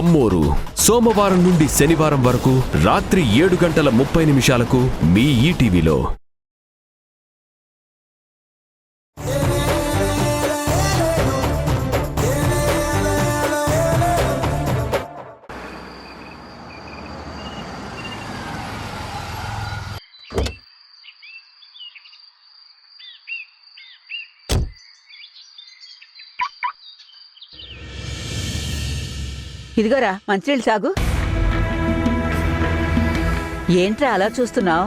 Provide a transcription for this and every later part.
అమ్మోరు సోమవారం నుండి శనివారం వరకు రాత్రి 7:30 మీ ఈటీవీలో. ఇదిగోరా మంచినీళ్ళు సాగు. ఏంట్రా అలా చూస్తున్నావు?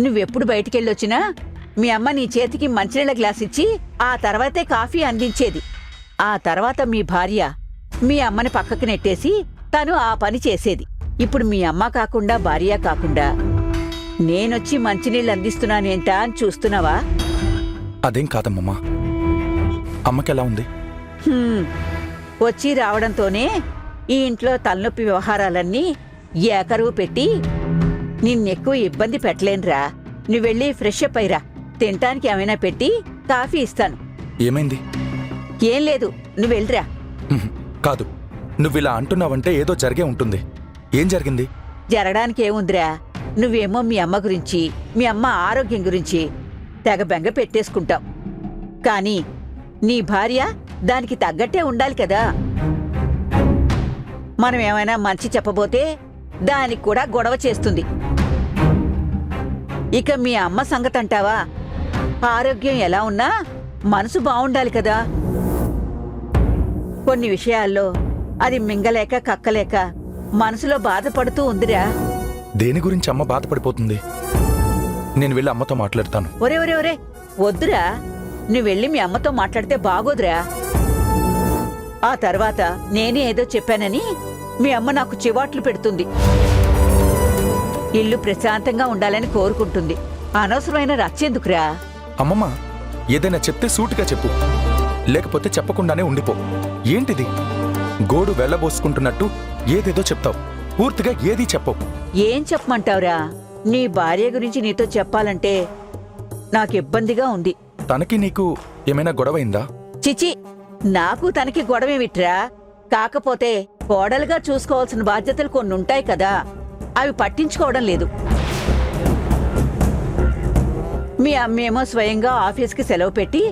నువ్వెప్పుడు బయటికెళ్ళొచ్చినా మీ అమ్మ నీ చేతికి మంచినీళ్ళ గ్లాస్ ఇచ్చి ఆ తర్వాతే కాఫీ అందించేది. ఆ తర్వాత మీ భార్య మీ అమ్మని పక్కకు నెట్టేసి తను ఆ పని చేసేది. ఇప్పుడు మీ అమ్మ కాకుండా భార్య కాకుండా నేనొచ్చి మంచినీళ్ళు అందిస్తున్నానేంటా అని చూస్తున్నావా? అదేం కాదమ్మమ్మా. అమ్మకెలా ఉంది? వచ్చి రావడంతోనే ఈ ఇంట్లో తలనొప్పి వ్యవహారాలన్నీ ఏకరువు పెట్టి నిన్నెక్కువ ఇబ్బంది పెట్టలేనురా. నువ్వెళ్ళి ఫ్రెష్ అప్ అయ్యిరా. తినటానికి ఏమైనా పెట్టి కాఫీ ఇస్తాను. ఏమైంది? ఏం లేదు, నువ్వెళ్ళిరా. కాదు, నువ్విలా అంటున్నావంటే ఏదో జరిగే ఉంటుంది. ఏం జరిగింది? జరగడానికి ఏముందిరా? నువ్వేమో మీ అమ్మ గురించి, మీ అమ్మ ఆరోగ్యం గురించి తెగ బెంగ పెట్టేసుకుంటావు. కానీ నీ భార్య దానికి తగ్గట్టే ఉండాలి కదా. మనం ఏమైనా మంచి చెప్పబోతే దానికి కూడా గొడవ చేస్తుంది. ఇక మీ అమ్మ సంగతి అంటావా? ఆరోగ్యం ఎలా ఉన్నా మనసు బావుండాలి కదా. కొన్ని విషయాల్లో అది మింగలేక కక్కలేక మనసులో బాధపడుతూ ఉందిరా. దేని గురించి అమ్మ బాధపడిపోతుంది? నేను వెళ్ళి అమ్మతో మాట్లాడతాను. ఒరే ఒరే ఒరే వద్దురా. నువ్వెళ్ళి మీ అమ్మతో మాట్లాడితే బాగోదురా. ఆ తర్వాత నేనే ఏదో చెప్పానని మీ అమ్మ నాకు చివాట్లు పెడుతుంది. ఇల్లు ప్రశాంతంగా ఉండాలని కోరుకుంటుంది. అనవసరమైన రచ్చెందుకురా? అమ్మమ్మ, ఏదైనా చెప్తే సూటిగా చెప్పు, లేకపోతే చెప్పకుండానే ఉండిపో. ఏంటిది? గోడు వెళ్ళబోసుకుంటున్నట్టు ఏదేదో చెప్తావు, పూర్తిగా ఏదీ చెప్పవు. ఏం చెప్పమంటావురా? నీ భార్య గురించి నీతో చెప్పాలంటే నాకు ఇబ్బందిగా ఉంది. తనకి నీకు ఏమైనా గొడవైందా? చిచి, నాకు తనకి గొడవేమిట్రా? కాకపోతే కోడలుగా చూసుకోవాల్సిన బాధ్యతలు కొన్నుంటాయి కదా, అవి పట్టించుకోవడం లేదు. మీ అమ్మేమో స్వయంగా ఆఫీస్కి సెలవు పెట్టి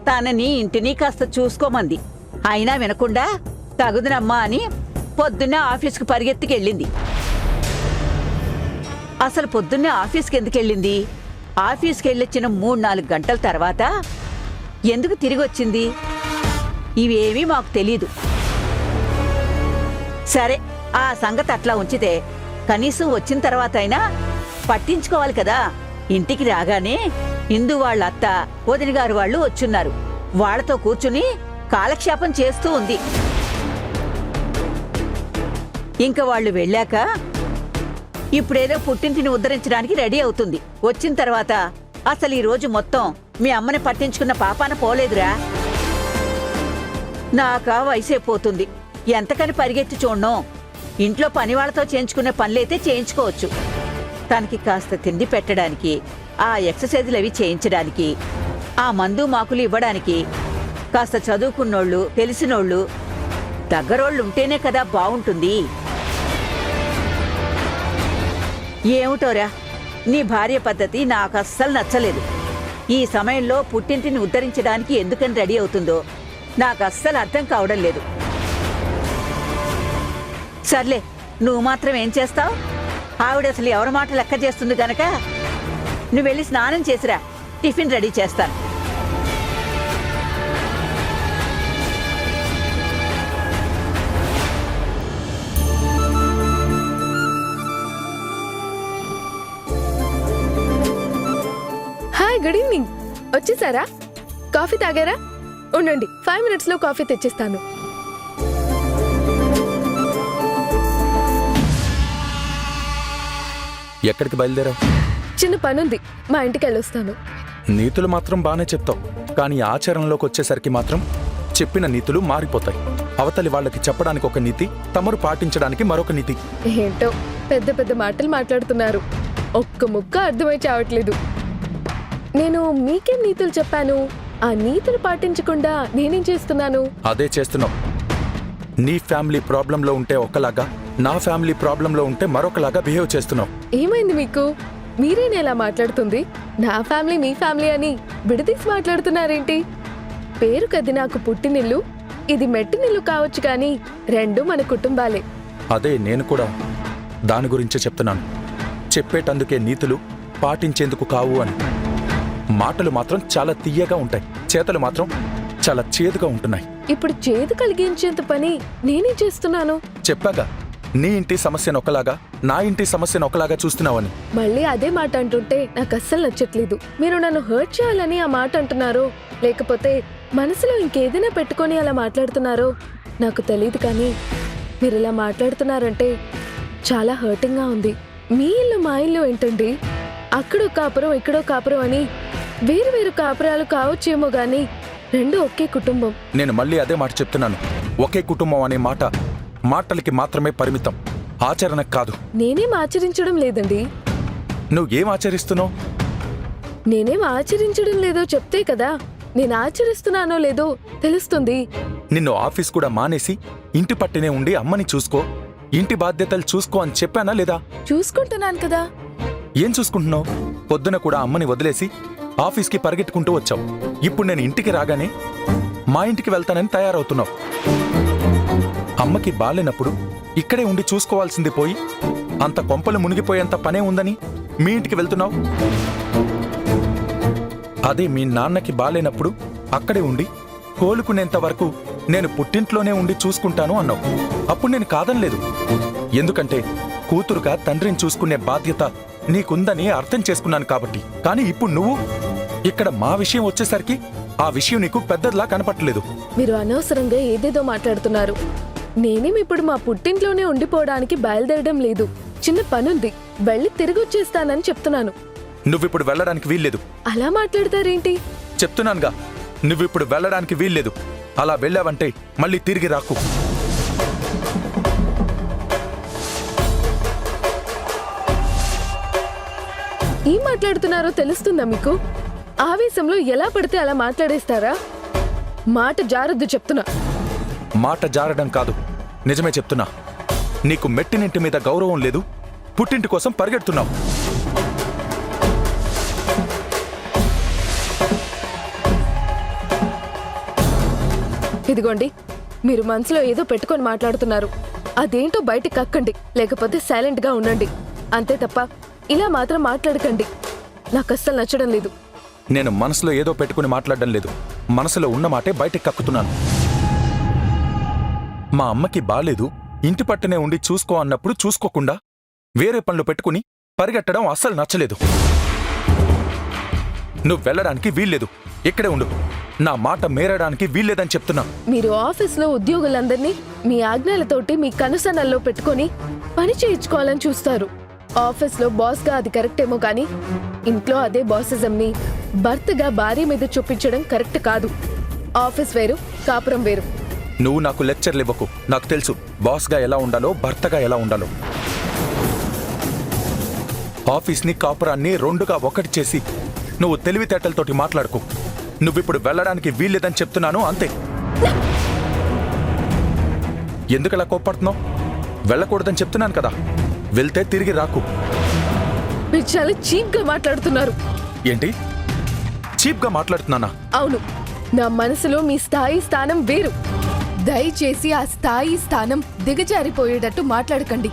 తనని ఇంటిని కాస్త చూసుకోమంది. అయినా వినకుండా తగుదునమ్మా అని పొద్దున్నే ఆఫీస్కి పరిగెత్తికెళ్ళింది. అసలు పొద్దున్నే ఆఫీస్కి ఎందుకెళ్ళింది? ఆఫీస్కి వెళ్ళొచ్చిన 3-4 గంటల తర్వాత ఎందుకు తిరిగొచ్చింది? ఇవేమీ మాకు తెలీదు. సరే, ఆ సంగతి అట్లా ఉంచితే కనీసం వచ్చిన తర్వాత అయినా పట్టించుకోవాలి కదా. ఇంటికి రాగానే ఇందు వాళ్ళ అత్త, వదిన గారు వాళ్ళు వచ్చున్నారు. వాళ్లతో కూర్చుని కాలక్షేపం చేస్తూ ఉంది. ఇంక వాళ్ళు వెళ్ళాక ఇప్పుడేదో పుట్టింటిని ఉద్ధరించడానికి రెడీ అవుతుంది. వచ్చిన తర్వాత అసలు ఈ రోజు మొత్తం మీ అమ్మని పట్టించుకున్న పాపాన పోలేదురా. నాకా వయసైపోతుంది, ఎంతకని పరిగెత్తి చూడను. ఇంట్లో పనివాళ్లతో చేయించుకునే పనులైతే చేయించుకోవచ్చు. తనకి కాస్త తిండి పెట్టడానికి, ఆ ఎక్సర్సైజులు అవి చేయించడానికి, ఆ మందు మాకులు ఇవ్వడానికి కాస్త చదువుకున్నోళ్ళు, తెలిసినోళ్ళు, దగ్గరోళ్ళు ఉంటేనే కదా బావుంటుంది. ఏమిటోరా, నీ భార్య పద్ధతి నాకు అస్సలు నచ్చలేదు. ఈ సమయంలో పుట్టింటిని ఉద్ధరించడానికి ఎందుకని రెడీ అవుతుందో నాకు అస్సలు అర్థం కావడం లేదు. సర్లే, నువ్వు మాత్రం ఏం చేస్తావు? ఆవిడ అసలు ఎవరి మాట లెక్క చేస్తుంది గనక నువ్వు వెళ్ళి స్నానం చేసిరా, టిఫిన్ రెడీ చేస్తాను. Good evening. వచ్చేసారా? కాఫీ తాగారా? ఉండండి, 5 minutes లో కాఫీ తెచ్చిస్తాను. ఎక్కడికి బయలుదేరావు? చిన్న పనుంది, మా ఇంటికి వెళ్ళొస్తాను. నీతులు మాత్రం బానే చెప్తావు, కానీ ఆచరణలోకి వచ్చేసరికి మాత్రం చెప్పిన నీతులు మారిపోతాయి. అవతలి వాళ్ళకి చెప్పడానికి ఒక నీతి, తమరు పాటించడానికి మరొక నీతి. ఏంటో పెద్ద పెద్ద మాటలు మాట్లాడుతున్నారు, ఒక్క ముక్క అర్థమై చావట్లేదు. నేను మీకేం నీతులు చెప్పాను? ఆ నీతులు పాటించకుండా నేనేం చేస్తున్నాను? అదే చేస్తున్నావు. నీ ఫ్యామిలీ ప్రాబ్లంలో ఉంటే ఒకలాగా, నా ఫ్యామిలీ ప్రాబ్లంలో ఉంటే మరొకలాగా బిహేవ్ చేస్తున్నావు. ఏమైంది మీకు? మీరేనా ఇలా మాట్లాడుతుంది? నా ఫ్యామిలీ మీ ఫ్యామిలీ అని విడదీసి మాట్లాడుతున్నారేంటి? పేరుకది నాకు పుట్టినిల్లు, ఇది మెట్టినిల్లు కావచ్చు కానీ రెండు మన కుటుంబాలే. అదే నేను కూడా దాని గురించే చెప్తున్నాను. చెప్పేటందుకే నీతులు, పాటించేందుకు కావు అని. మాటలు మాత్రం చాలా తీయగా ఉంటాయి, చేతలు మాత్రం చాలా చేదుగా ఉంటున్నాయి. ఇప్పుడు చేదు కలిగించేంత పని నేనే చేస్తున్నాను. చెప్పాగా, నీ ఇంటి సమస్యను ఒకలాగా, నా ఇంటి సమస్యను ఒకలాగా చూస్తున్నావని. మళ్ళీ అదే మాట అంటుంటే నాకు అస్సలు నచ్చట్లేదు. మీరు నన్ను హర్ట్ చేయాలని ఆ మాట అంటున్నారో లేకపోతే మనసులో ఇంకేదైనా పెట్టుకొని అలా మాట్లాడుతున్నారో నాకు తెలియదు, కానీ మీరు ఇలా మాట్లాడుతున్నారంటే చాలా హర్టింగ్గా ఉంది. మీ ఇల్లు మా ఇల్లు ఏంటండి? అక్కడో కాపురం ఇక్కడో కాపురం అని వేరు వేరు కాపురాలు కావచ్చేమో గాని రెండు ఒకే కుటుంబం. నేను మళ్ళీ అదే మాట చెప్తున్నాను. ఒకే కుటుంబం అనే మాట మాటలకి మాత్రమే పరిమితం, ఆచరణకు కాదు. నేనేం ఆచరించడం లేదండి. నువ్వేం ఆచరిస్తున్నావు? నేనేం ఆచరించడం లేదో చెప్తే కదా నేను ఆచరిస్తున్నానో లేదో తెలుస్తుంది. నిన్ను ఆఫీస్ కూడా మానేసి ఇంటి పట్టునే ఉండి అమ్మని చూసుకో, ఇంటి బాధ్యతలు చూసుకో అని చెప్పానా లేదా? చూసుకుంటున్నాను కదా. ఏం చూసుకుంటున్నావు? పొద్దున కూడా అమ్మని వదిలేసి ఆఫీస్కి పరిగెట్టుకుంటూ వచ్చావు. ఇప్పుడు నేను ఇంటికి రాగానే మా ఇంటికి వెళ్తానని తయారవుతున్నావు. అమ్మకి బాలేనప్పుడు ఇక్కడే ఉండి చూసుకోవాల్సింది పోయి అంత కొంపలు మునిగిపోయేంత పనే ఉందని మీ ఇంటికి వెళ్తున్నావు. అదే మీ నాన్నకి బాలేనప్పుడు అక్కడే ఉండి కోలుకునేంత వరకు నేను పుట్టింట్లోనే ఉండి చూసుకుంటాను అన్నావు. అప్పుడు నేను కాదనలేదు, ఎందుకంటే కూతురుగా తండ్రిని చూసుకునే బాధ్యత నీకుందని అర్థం చేసుకున్నాను కాబట్టి. కానీ ఇప్పుడు నువ్వు ఇక్కడ మా విషయం వచ్చేసరికి ఆ విషయం నీకు పెద్దదిలా కనపట్టలేదు. మీరు అనవసరంగా ఏదేదో మాట్లాడుతున్నారు. నేనేం ఇప్పుడు మా పుట్టింట్లోనే ఉండిపోవడానికి బయలుదేరడం లేదు. చిన్న పనుంది, వెళ్ళి తిరిగి వచ్చేస్తానని చెప్తున్నాను. నువ్విప్పుడు వెళ్ళడానికి వీల్లేదు. అలా మాట్లాడతారేంటి? చెప్తున్నానుగా, నువ్విప్పుడు వెళ్ళడానికి వీల్లేదు. అలా వెళ్ళావంటే మళ్ళీ తిరిగి రాకు. ఏం మాట్లాడుతున్నారో తెలుస్తుందా మీకు? ఆవేశంలో ఎలా పడితే అలా మాట్లాడేస్తారా? మాట జారద్దు చెప్తున్నా. మాట జారడం కాదు, నిజమే చెప్తున్నా. నీకు మెట్టినింటి మీద గౌరవం లేదు, పుట్టింటి కోసం పరిగెడుతున్నావు. ఇదిగోండి, మీరు మనసులో ఏదో పెట్టుకొని మాట్లాడుతున్నారు. అదేంటో బయటికి కక్కండి, లేకపోతే సైలెంట్ గా ఉండండి. అంతే తప్ప ఇలా మాత్రం మాట్లాడకండి. నాకు అస్సలు నచ్చడం లేదు. నేను మనసులో ఏదో పెట్టుకుని మాట్లాడడం లేదు, మనసులో ఉన్న మాటే బయటికి కక్కుతున్నాను. మా అమ్మకి బాలేదు, ఇంటి పట్టునే ఉండి చూసుకో అన్నప్పుడు చూసుకోకుండా వేరే పనులు పెట్టుకుని పరిగెట్టడం అస్సలు నచ్చలేదు. నువ్వు వెళ్ళడానికి వీల్లేదు, ఇక్కడే ఉండు. నా మాట మేరడానికి వీల్లేదని చెప్తున్నా. మీరు ఆఫీస్లో ఉద్యోగులందరినీ మీ ఆజ్ఞలతోటి మీ కనుసన్నల్లో పెట్టుకొని పని చేయించుకోవాలని చూస్తారు. ఆఫీస్లో బాస్గా అది కరెక్టేమో కానీ ఇంట్లో అదే బాసిజంని భర్తగా భార్య మీద చూపించడం కరెక్ట్ కాదు. ఆఫీస్ వేరు, కాపురం వేరు. నువ్వు నాకు లెక్చర్లు ఇవ్వకు. నాకు తెలుసు బాస్గా ఎలా ఉండాలో, భర్తగా ఎలా ఉండాలో. ఆఫీస్ని, కాపురాన్ని రెండుగా ఒకటి చేసి నువ్వు తెలివితేటలతోటి మాట్లాడుకో. నువ్విప్పుడు వెళ్ళడానికి వీల్లేదని చెప్తున్నాను, అంతే. ఎందుకలా కోప్పడుతున్నావు? వెళ్ళకూడదని చెప్తున్నాను కదా, వెళ్తే తిరిగి రాకు. మీరు చాలా చీప్గా మాట్లాడుతున్నారు. ఏంటి చీప్గా మాట్లాడుతున్నానా? అవును, నా మనసులో మీ స్థాయి స్థానం వేరు. దయచేసి ఆ స్థాయి స్థానం దిగజారిపోయేటట్టు మాట్లాడకండి.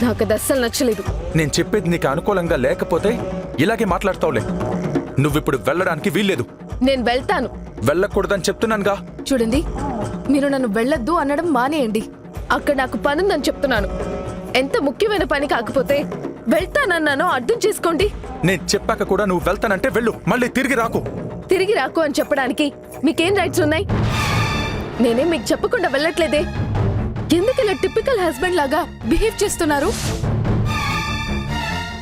నాకు అది అస్సలు నచ్చలేదు. నేను చెప్పేది నీకు అనుకూలంగా లేకపోతే ఇలాగే మాట్లాడతావులే. నువ్విప్పుడు వెళ్ళడానికి వీల్లేదు. నేను వెళ్తాను. వెళ్ళకూడదని చెప్తున్నానుగా. చూడండి, మీరు నన్ను వెళ్ళొద్దు అనడం మానేయండి. అక్కడ నాకు పనుందని చెప్తున్నాను. ఎంత ముఖ్యమైన పని కాకపోతే వెళ్తానన్నానో అర్థం చేసుకోండి. నేను చెప్పాక కూడా నువ్వు వెళ్తానంటే వెళ్ళు, మళ్ళీ తిరిగి రాకు. తిరిగి రాకు అని చెప్పడానికి మీకేం రైట్స్ ఉన్నాయి? నేనేం మీకు చెప్పకుండా వెళ్ళట్లేదే. ఎందుకు ఇలా టిపికల్ హస్బెండ్ లాగా బిహేవ్ చేస్తున్నారు?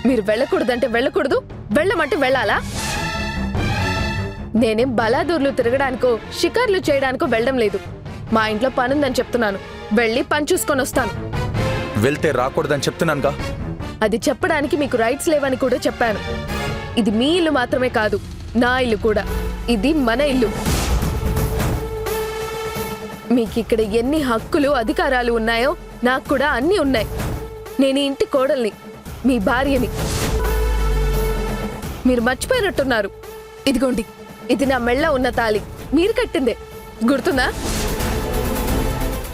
మీరు వెళ్ళకూడదంటే వెళ్ళకూడదు, వెళ్ళమంటే వెళ్ళాలా? నేనేం బలాదూర్లు తిరగడానికో షికార్లు చేయడానికో వెళ్ళడం లేదు. మా ఇంట్లో పనుందని చెప్తున్నాను. వెళ్ళి పని చూసుకొని వస్తాను. వెళ్తే రాకూడదని చెప్తున్నానుగా. అది చెప్పడానికి మీకు రైట్స్ లేవని కూడా చెప్పాను. ఇది మీ ఇల్లు మాత్రమే కాదు, నా ఇల్లు కూడా. ఇది మన ఇల్లు. మీకు ఇక్కడ ఎన్ని హక్కులు అధికారాలు ఉన్నాయో నాకు కూడా అన్నీ ఉన్నాయి. నేను ఈ ఇంటి కోడల్ని, మీ భార్యని. మీరు మర్చిపోయినట్టున్నారు. ఇదిగోండి, ఇది నా మెళ్ళ ఉన్న తాళి, మీరు కట్టిందే, గుర్తుందా?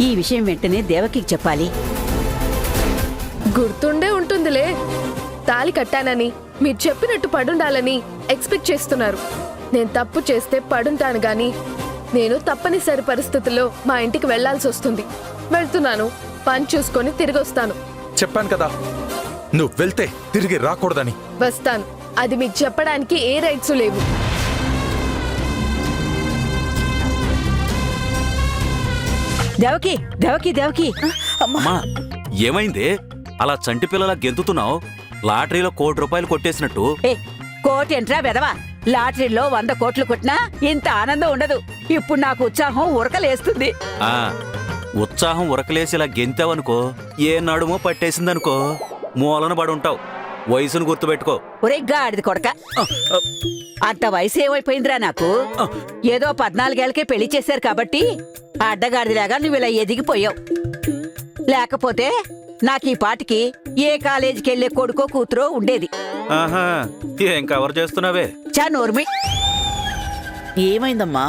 ఈ విషయం వెంటనే దేవకికి చెప్పాలి. గుర్తుండే ఉంటుందిలే. తాళి కట్టానని, మీరు చెప్పినట్టు పడుండాలని ఎక్స్పెక్ట్ చేస్తున్నారు. నేను తప్పు చేస్తే పడుంటాను గాని నేను తప్పనిసరి పరిస్థితుల్లో మా ఇంటికి వెళ్లాల్సి వస్తుంది. వెళ్తున్నాను, పని చూసుకొని తిరిగి వస్తాను. చెప్పాను కదా నువ్వు వెళ్తే తిరిగి రాకూడదని. వస్తాను, అది మీకు చెప్పడానికి ఏ రైట్స్ లేవు. దేవకి దేవకి దేవకి అమ్మా ఏమైంది? అలా చంటి పిల్లలా గెంతుతున్నావు? లాటరీలో ₹1,00,00,000 కొట్టేసినట్టు. ఏ కోటేంట్రా వెదవా, లాటరీలో 100 కోట్లు కొట్టినా ఇంత ఆనందం ఉండదు. ఇప్పుడు నాకు ఉత్సాహం ఉరకలేస్తుంది. ఆ ఉత్సాహం ఉరకలేసి ఇలా గెంతావనుకో, ఏ నడుమో పట్టేసిందనుకో, మూలన పడుంటావు. వయసును గుర్తుపెట్టుకో. ఒరే గాడిది కొడక, అంత వయసు ఏమైపోయిందిరా నాకు? ఏదో 14 ఏళ్లకే పెళ్లి చేశారు కాబట్టి అడ్డగాడిదిలాగా నువ్వు ఇలా ఎదిగిపోయావు. లేకపోతే నాకు ఈ పాటికి ఏ కాలేజీకి వెళ్లే కొడుకో కూతురో ఉండేది. ఆహా, ఏం కవర్ చేస్తున్నావే? చా నోర్మి. ఏమైందమ్మా?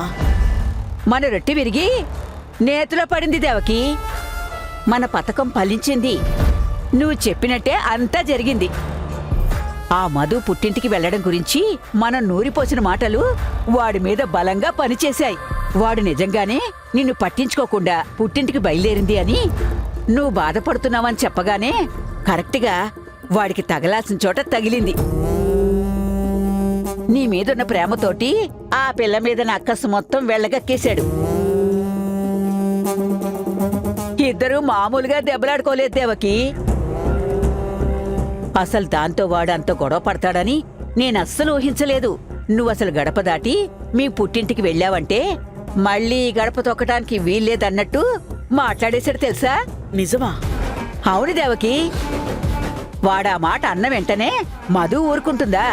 మన రొట్టె విరిగి నేతిలో పడింది దేవకి. మన పథకం ఫలించింది. నువ్వు చెప్పినట్టే అంతా జరిగింది. ఆ మధు పుట్టింటికి వెళ్లడం గురించి మనం నూరిపోసిన మాటలు వాడి మీద బలంగా పనిచేశాయి. వాడు నిజంగానే నిన్ను పట్టించుకోకుండా పుట్టింటికి బయలుదేరింది అని నువ్వు బాధపడుతున్నావని చెప్పగానే కరెక్ట్గా వాడికి తగలాల్సిన చోట తగిలింది. నీ మీదున్న ప్రేమతోటి ఆ పిల్ల మీద నా అక్కసు మొత్తం వెళ్ళగక్కేశాడు. ఇద్దరూ మామూలుగా దెబ్బలాడుకోలేదు దేవకి. అసలు దాంతో వాడు అంత గొడవ పడతాడని నేనస్సలు ఊహించలేదు. నువ్వసలు గడప దాటి మీ పుట్టింటికి వెళ్ళావంటే మళ్ళీ గడప తొక్కటానికి వీల్లేదన్నట్టు మాట్లాడేశాడు తెలుసా? నిజమా? అవును దేవకి. వాడా మాట అన్న వెంటనే మధు ఊరుకుంటుందా?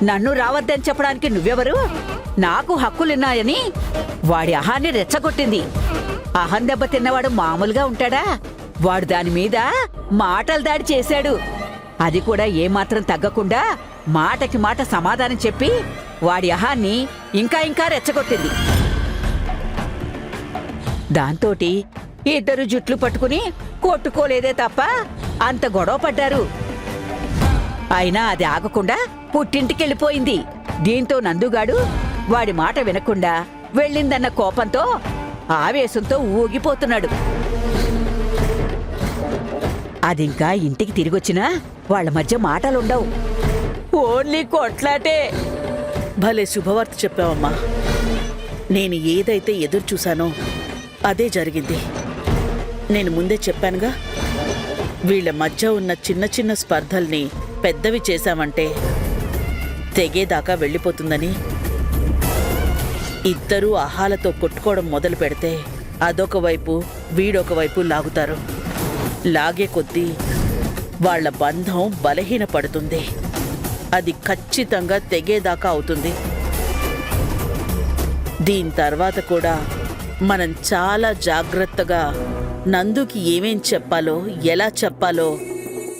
నన్ను రావద్దని చెప్పడానికి నువ్వెవరు? నాకు హక్కులున్నాయని వాడి అహాన్ని రెచ్చగొట్టింది. అహం దెబ్బ తిన్నవాడు మామూలుగా ఉంటాడా? వాడు దాని మీద మాటలు దాడి చేశాడు. అది కూడా ఏమాత్రం తగ్గకుండా మాటకి మాట సమాధానం చెప్పి వాడి అహాన్ని ఇంకా ఇంకా రెచ్చగొట్టింది. దాంతోటి ఇద్దరు జుట్లు పట్టుకుని కొట్టుకోలేదే తప్ప అంత గొడవ పడ్డారు. అయినా అది ఆగకుండా పుట్టింటికెళ్ళిపోయింది. దీంతో నందుగాడు వాడి మాట వినకుండా వెళ్ళిందన్న కోపంతో ఆవేశంతో ఊగిపోతున్నాడు. అదింకా ఇంటికి తిరిగొచ్చినా వాళ్ళ మధ్య మాటలుండవు, ఓన్లీ కొట్లాటే. భలే శుభవార్త చెప్పావమ్మా. నేను ఏదైతే ఎదురు చూశానో అదే జరిగింది. నేను ముందే చెప్పానుగా, వీళ్ళ మధ్య ఉన్న చిన్న చిన్న స్పర్ధల్ని పెద్దవి చేశామంటే తెగేదాకా వెళ్ళిపోతుందని. ఇద్దరూ ఆహాలతో కొట్టుకోవడం మొదలు పెడితే అదొక వైపు వీడొక వైపు లాగుతారు. లాగే కొద్దీ వాళ్ల బంధం బలహీనపడుతుంది. అది ఖచ్చితంగా తెగేదాకా అవుతుంది. దీని తర్వాత కూడా మనం చాలా జాగ్రత్తగా నందుకి ఏమేం చెప్పాలో, ఎలా చెప్పాలో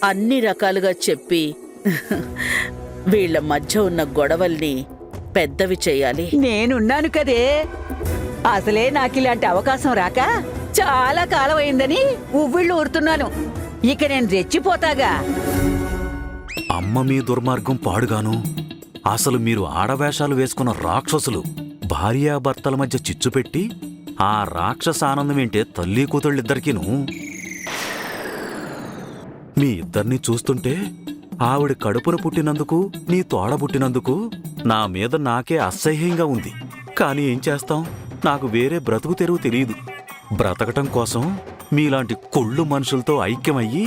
అన్ని రకాలుగా చెప్పి వీళ్ల మధ్య ఉన్న గొడవల్ని పెద్దవి చేయాలి. నేనున్నాను కదే. అసలే నాకిలాంటి అవకాశం రాక చాలా కాలం అయిందని ఉవ్విళ్ళు ఊరుతున్నాను. ఇక నేను రెచ్చిపోతాగా. అమ్మ మీ దుర్మార్గం పాడుగాను. అసలు మీరు ఆడవేషాలు వేసుకున్న రాక్షసులు. భార్యాభర్తల మధ్య చిచ్చు పెట్టి ఆ రాక్షస ఆనందం ఏంటే తల్లి కూతుళ్ళిద్దరికీను. మీ ఇద్దరినీ చూస్తుంటే ఆవిడ కడుపున పుట్టినందుకు, నీ తోడ పుట్టినందుకు నా మీద నాకే అసహ్యంగా ఉంది. కానీ ఏం చేస్తాం, నాకు వేరే బ్రతుకు తెరువు తెలియదు. బ్రతకటం కోసం మీలాంటి కుళ్ళు మనుషులతో ఐక్యమయ్యి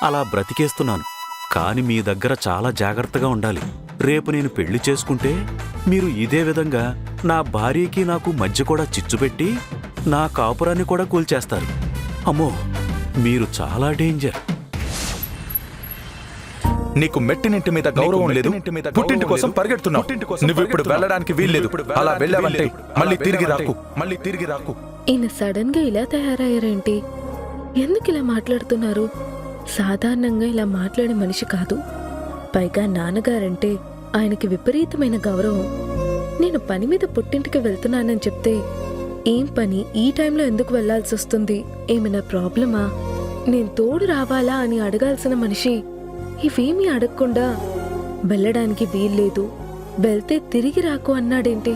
అలా బ్రతికేస్తున్నాను. కాని మీ దగ్గర చాలా జాగ్రత్తగా ఉండాలి. రేపు నేను పెళ్లి చేసుకుంటే మీరు ఇదే విధంగా నా భార్యకి నాకు మధ్య కూడా చిచ్చుపెట్టి నా కాపురాన్ని కూడా కూల్చేస్తారు. అమ్మో, మీరు చాలా డేంజర్. నీకు మెట్టినింటి మీద గౌరవం లేదు, పుట్టింటి కోసం పరిగెడుతున్నావు. నువ్వు ఇప్పుడు వెళ్ళడానికి వీల్లేదు. అలా వెళ్ళావంటే మళ్ళీ తిరిగి రాకు. ఈయన సడన్ గా ఇలా తయారయ్యారేంటి? ఎందుకు ఇలా మాట్లాడుతున్నారు? సాధారణంగా ఇలా మాట్లాడే మనిషి కాదు. పైగా నాన్నగారంటే ఆయనకి విపరీతమైన గౌరవం. నేను పని మీద పుట్టింటికి వెళ్తున్నానని చెప్తే ఏం పని, ఈ టైంలో ఎందుకు వెళ్లాల్సి వస్తుంది, ఏమైనా ప్రాబ్లమా, నేను తోడు రావాలా అని అడగాల్సిన మనిషి ఇవేమీ అడగకుండా వెళ్ళడానికి వీల్లేదు, వెళ్తే తిరిగి రాకు అన్నాడేంటి?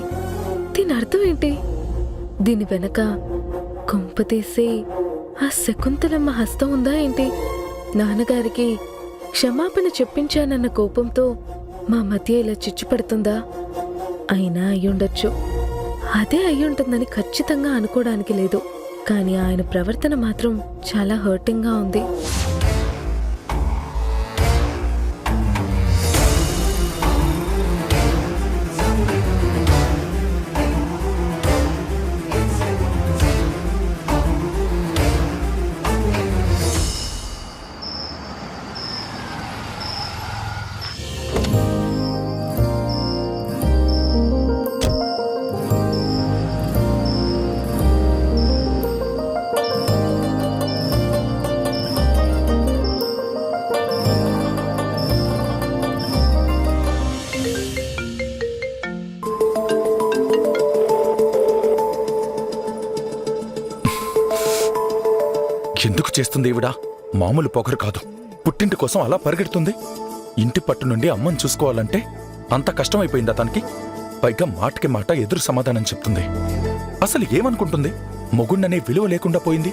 దీని అర్థం ఏంటి? దీని వెనక కొంపతీసే ఆ శకుంతలమ్మ హస్తం ఉందా ఏంటి? నాన్నగారికి క్షమాపణ చెప్పించానన్న కోపంతో మా మధ్య ఇలా చిచ్చు పెడుతుందా? అయినా అయ్యుండొచ్చు. అదే అయ్యుంటుందని ఖచ్చితంగా అనుకోవడానికి లేదు. కానీ ఆయన ప్రవర్తన మాత్రం చాలా హర్టింగ్గా ఉంది. ఎందుకు చేస్తుంది ఈవిడ? మామూలు పొగరు కాదు. పుట్టింటి కోసం అలా పరిగెడుతుంది. ఇంటి పట్టు నుండి అమ్మని చూసుకోవాలంటే అంత కష్టమైపోయిందా తనకి? పైగా మాటకి మాట ఎదురు సమాధానం చెప్తుంది. అసలు ఏమనుకుంటుంది? మొగుణ్ణనే విలువ లేకుండా పోయింది.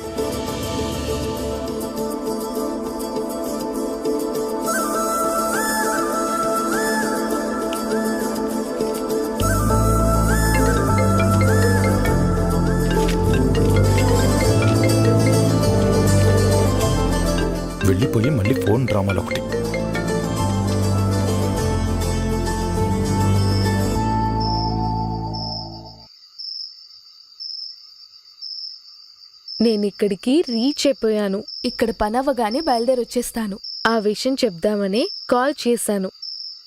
వెళ్ళిపోయి మళ్ళీ ఫోన్ డ్రామాలు ఒకటి. నేనిక్కడికి రీచ్ అయిపోయాను. ఇక్కడ పనవ్వగానే బయలుదేరి వచ్చేస్తాను. ఆ విషయం చెప్దామనే కాల్ చేశాను.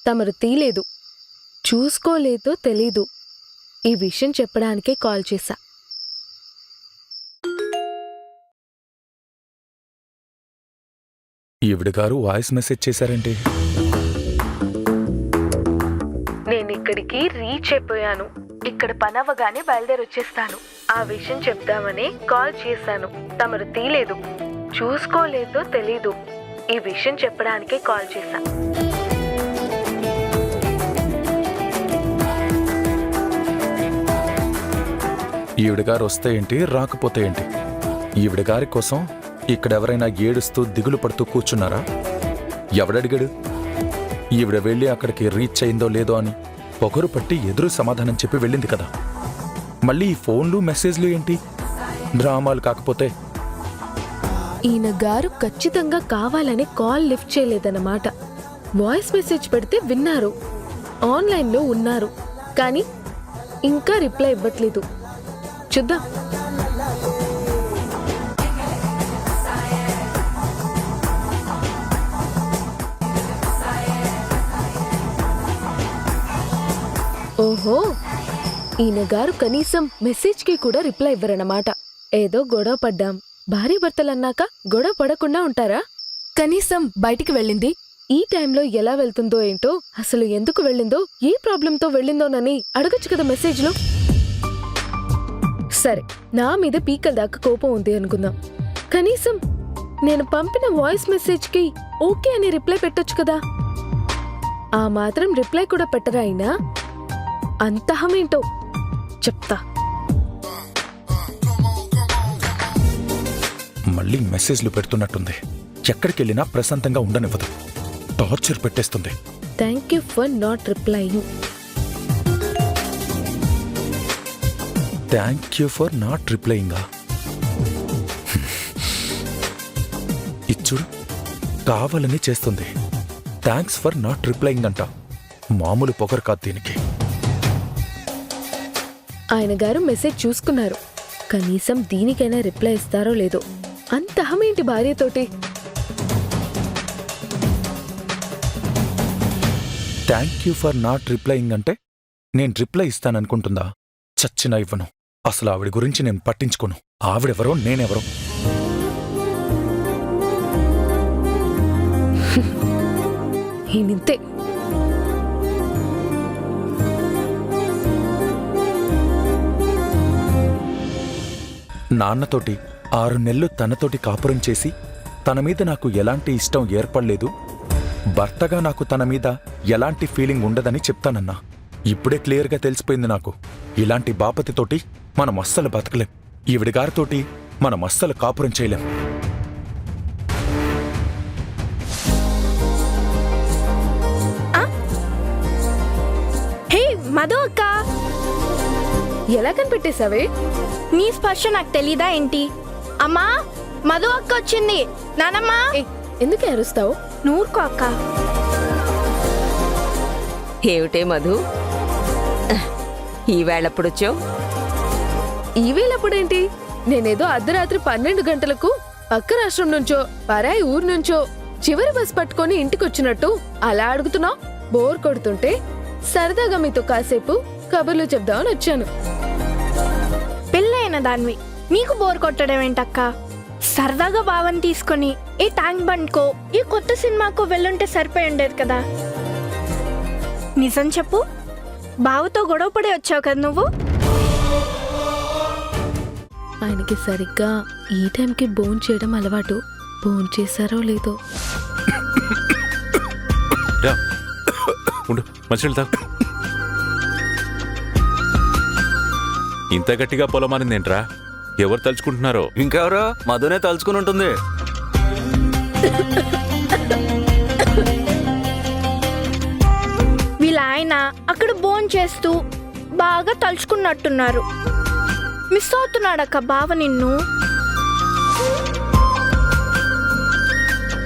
తమరు తీలేదు, చూసుకోలేదో తెలీదు. ఈ విషయం చెప్పడానికే కాల్ చేశా. ఈవిడ గారు వాయిస్ మెసేజ్ చేశారేంటి? నేనిక్కడికి రీచ్ అయిపోయాను. ఇక్కడ పనవ్వగానే బయలుదేరి వచ్చేస్తాను. ఆ విషయం చెప్దామనే కాల్ చేశాను. తమరు తీలేదు, చూసుకోలేదో తెలీదు. ఈ విషయం చెప్పడానికే కాల్ చేశా. ఈవిడ గారు వస్తే ఏంటి, రాకపోతే ఏంటి? ఈవిడ గారి కోసం ఇక్కడెవరైనా ఏడుస్తూ దిగులు పడుతూ కూర్చున్నారా? ఎవడడిగాడు? ఈవిడ వెళ్ళి అక్కడికి రీచ్ అయిందో లేదో అని పొగరు పట్టి ఎదురు సమాధానం చెప్పి వెళ్ళింది కదా. మళ్ళీ ఈ ఫోన్లు మెసేజ్లు ఏంటి? డ్రామాలు కాకపోతే ఈయన గారు ఖచ్చితంగా కావాలని కాల్ లిఫ్ట్ చేయలేదన్నమాట. వాయిస్ మెసేజ్ పెడితే విన్నారు, ఆన్లైన్లో ఉన్నారు, కానీ ఇంకా రిప్లై ఇవ్వట్లేదు. చూద్దాం. ఓహో, ఈయన గారు కనీసం మెసేజ్కి కూడా రిప్లై ఇవ్వరన్నమాట. ఏదో గొడవ పడ్డాం. భార్యాభర్తలన్నాక గొడవ పడకుండా ఉంటారా? కనీసం బయటికి వెళ్ళింది. ఈ టైంలో ఎలా వెళ్తుందో ఏంటో, అసలు ఎందుకు వెళ్ళిందో, ఏ ప్రాబ్లంతో వెళ్ళిందోనని అడగచ్చు కదా మెసేజ్లో. సరే, నా మీద పీకల దాకా కోపం ఉంది అనుకుందాం. కనీసం నేను పంపిన వాయిస్ మెసేజ్కి ఓకే అని రిప్లై పెట్టొచ్చు కదా. ఆ మాత్రం రిప్లై కూడా పెట్టరా అయినా? అంతహమేంటో చెప్తా. మళ్ళీ మెసేజ్లు పెడుతున్నట్టుంది. ఎక్కడికెళ్ళినా ప్రశాంతంగా ఉండనివ్వదు, టార్చర్ పెట్టేస్తుంది. Thank you for not replying. Thank you for not రిప్లైయింగా? ఇచ్చుడు కావాలని చేస్తుంది. థ్యాంక్స్ ఫర్ నాట్ రిప్లైయింగ్ అంట. మామూలు పొగరు కాదు దీనికి. ఆయన గారు మెసేజ్ చూసుకున్నారు. కనీసం దీనికైనా రిప్లై ఇస్తారో లేదో. అంత అహమేంటి భార్యతోటి? Thank you for not replying అంటే నేను రిప్లై ఇస్తాననుకుంటుందా? చచ్చినా ఇవ్వను. అసలు ఆవిడ గురించి నేను పట్టించుకోను. ఆవిడెవరో నేనెవరో. ఈయనింతే. నాన్నతోటి 6 నెలలు తనతోటి కాపురం చేసి తన మీద నాకు ఎలాంటి ఇష్టం ఏర్పడలేదు. భర్తగా నాకు తన మీద ఎలాంటి ఫీలింగ్ ఉండదని చెప్తానన్నా. ఇప్పుడే క్లియర్గా తెలిసిపోయింది నాకు. ఇలాంటి బాపతితోటి మనం అస్సలు బతకలేం. ఈవిడి గారితోటి మనం అస్సలు కాపురం చేయలేం. హే మధు అక్క, ఎలా కనిపెట్టేశావే? నీ స్పర్శ నాకు తెలీదా ఏంటి? అమ్మా, మధు అక్క వచ్చింది. నానమ్మా. ఎందుకు అరుస్తావు? నూరుకో అక్క. ఏమిటే మధు, ఈవేళప్పుడొచ్చావు? ఈవేళప్పుడేంటి? నేనేదో అర్ధరాత్రి 12 గంటలకు పక్క రాష్ట్రం నుంచో పరాయి ఊరు నుంచో చివరి బస్ పట్టుకొని ఇంటికొచ్చినట్టు అలా అడుగుతున్నావు. బోర్ కొడుతుంటే సరదాగా మీతో కాసేపు కబుర్లు చెప్దామని వచ్చాను. పెళ్ళైన దానివి నీకు బోర్ కొట్టడం ఏంటక్క? సరదాగా బావని తీసుకొని ఏ ట్యాంక్ బండ్కో ఈ కొత్త సినిమాకో వెళ్ళుంటే సరిపోయి ఉండేది కదా. నిజం చెప్పు, బావతో గొడవపడి వచ్చావు కదా నువ్వు? ఆయనకి సరిగ్గా ఈ టైంకి బోన్ చేయడం అలవాటు. బోన్ చేశారో లేదో. ఉండు, మంచినీళ్ళు తాగు. ఇంత గట్టిగా పొలమారిందేంట్రా? ఎవరు తలుచుకుంటున్నారో? ఇంకెవరో మధునే తలుచుకుని ఉంటుంది. వీళ్ళ ఆయన అక్కడ బోన్ చేస్తూ బాగా తలుచుకున్నట్టున్నారు. మిస్ అవుతున్నాడక్క బావ నిన్ను.